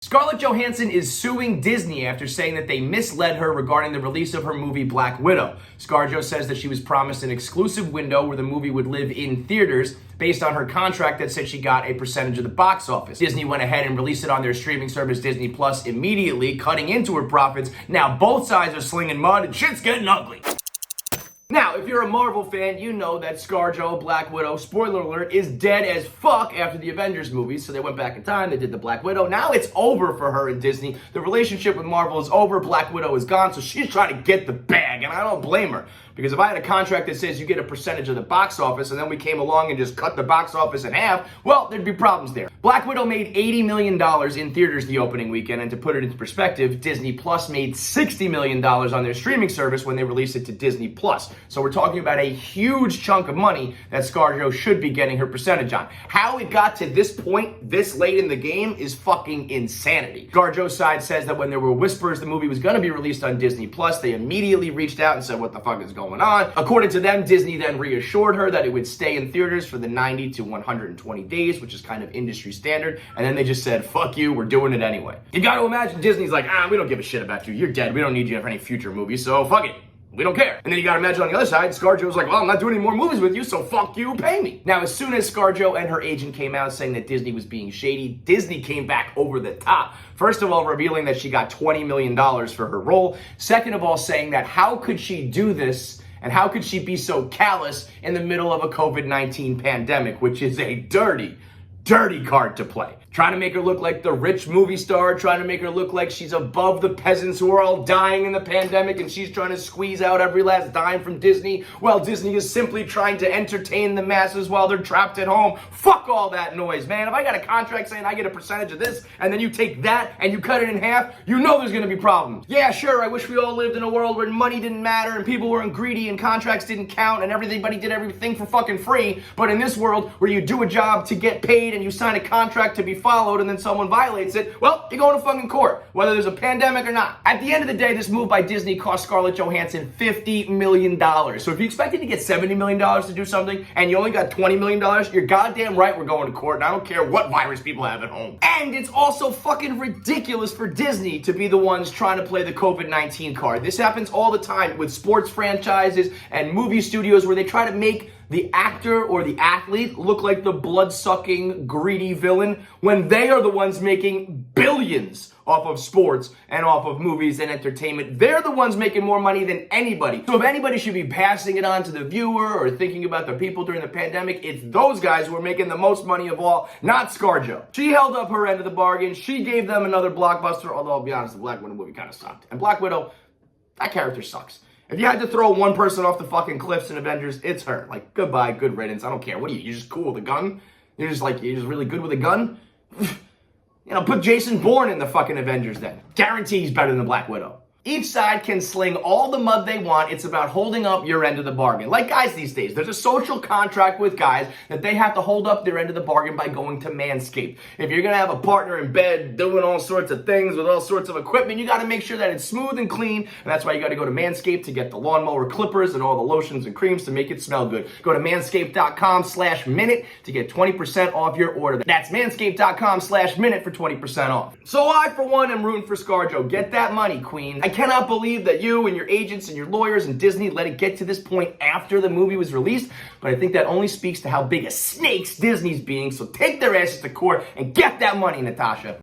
Scarlett Johansson is suing Disney after saying that they misled her regarding the release of her movie Black Widow. ScarJo says that she was promised an exclusive window where the movie would live in theaters based on her contract that said she got a percentage of the box office. Disney went ahead and released it on their streaming service Disney Plus immediately, cutting into her profits. Now both sides are slinging mud and shit's getting ugly. Now, if you're a Marvel fan, you know that ScarJo, Black Widow, spoiler alert, is dead as fuck after the Avengers movies. So they went back in time, they did the Black Widow. Now it's over for her and Disney. The relationship with Marvel is over, Black Widow is gone, so she's trying to get the bag, and I don't blame her. Because if I had a contract that says you get a percentage of the box office, and then we came along and just cut the box office in half, well, there'd be problems there. Black Widow made $80 million in theaters the opening weekend, and to put it into perspective, Disney Plus made $60 million on their streaming service when they released it to Disney Plus. So we're talking about a huge chunk of money that ScarJo should be getting her percentage on. How it got to this point, this late in the game, is fucking insanity. ScarJo's side says that when there were whispers the movie was going to be released on Disney Plus, they immediately reached out and said, what the fuck is going on? According to them, Disney then reassured her that it would stay in theaters for the 90 to 120 days, which is kind of industry standard, and then they just said, fuck you, we're doing it anyway. You gotta imagine Disney's like, we don't give a shit about you, you're dead, we don't need you for any future movies, so fuck it. We don't care. And then you gotta imagine on the other side, ScarJo's like, well, I'm not doing any more movies with you, so fuck you, pay me. Now, as soon as ScarJo and her agent came out saying that Disney was being shady, Disney came back over the top. First of all, revealing that she got $20 million for her role. Second of all, saying that how could she do this and how could she be so callous in the middle of a COVID-19 pandemic, which is a dirty card to play. Trying to make her look like the rich movie star, trying to make her look like she's above the peasants who are all dying in the pandemic and she's trying to squeeze out every last dime from Disney, while Disney is simply trying to entertain the masses while they're trapped at home. Fuck all that noise, man. If I got a contract saying I get a percentage of this and then you take that and you cut it in half, you know there's gonna be problems. Yeah, sure, I wish we all lived in a world where money didn't matter and people weren't greedy and contracts didn't count and everybody did everything for fucking free, but in this world where you do a job to get paid and you sign a contract to be followed and then someone violates it, well, you're going to fucking court, whether there's a pandemic or not. At the end of the day, this move by Disney cost Scarlett Johansson $50 million. So if you expected to get $70 million to do something and you only got $20 million, you're goddamn right we're going to court, and I don't care what virus people have at home. And it's also fucking ridiculous for Disney to be the ones trying to play the COVID-19 card. This happens all the time with sports franchises and movie studios where they try to make the actor or the athlete look like the blood-sucking, greedy villain when they are the ones making billions off of sports and off of movies and entertainment. They're the ones making more money than anybody. So if anybody should be passing it on to the viewer or thinking about the people during the pandemic, it's those guys who are making the most money of all, not ScarJo. She held up her end of the bargain. She gave them another blockbuster, although I'll be honest, the Black Widow movie kind of sucked. And Black Widow, that character sucks. If you had to throw one person off the fucking cliffs in Avengers, it's her. Like, goodbye, good riddance. I don't care. What are you? You're just cool with a gun? You're just really good with a gun? Put Jason Bourne in the fucking Avengers then. Guarantee he's better than Black Widow. Each side can sling all the mud they want. It's about holding up your end of the bargain. Like guys these days, there's a social contract with guys that they have to hold up their end of the bargain by going to Manscaped. If you're going to have a partner in bed doing all sorts of things with all sorts of equipment, you got to make sure that it's smooth and clean. And that's why you got to go to Manscaped to get the lawnmower clippers and all the lotions and creams to make it smell good. Go to manscaped.com/minute to get 20% off your order. That's manscaped.com/minute for 20% off. So I, for one, am rooting for ScarJo. Get that money, queen. I cannot believe that you and your agents and your lawyers and Disney let it get to this point after the movie was released, but I think that only speaks to how big a snakes Disney's being, so take their asses to court and get that money, Natasha.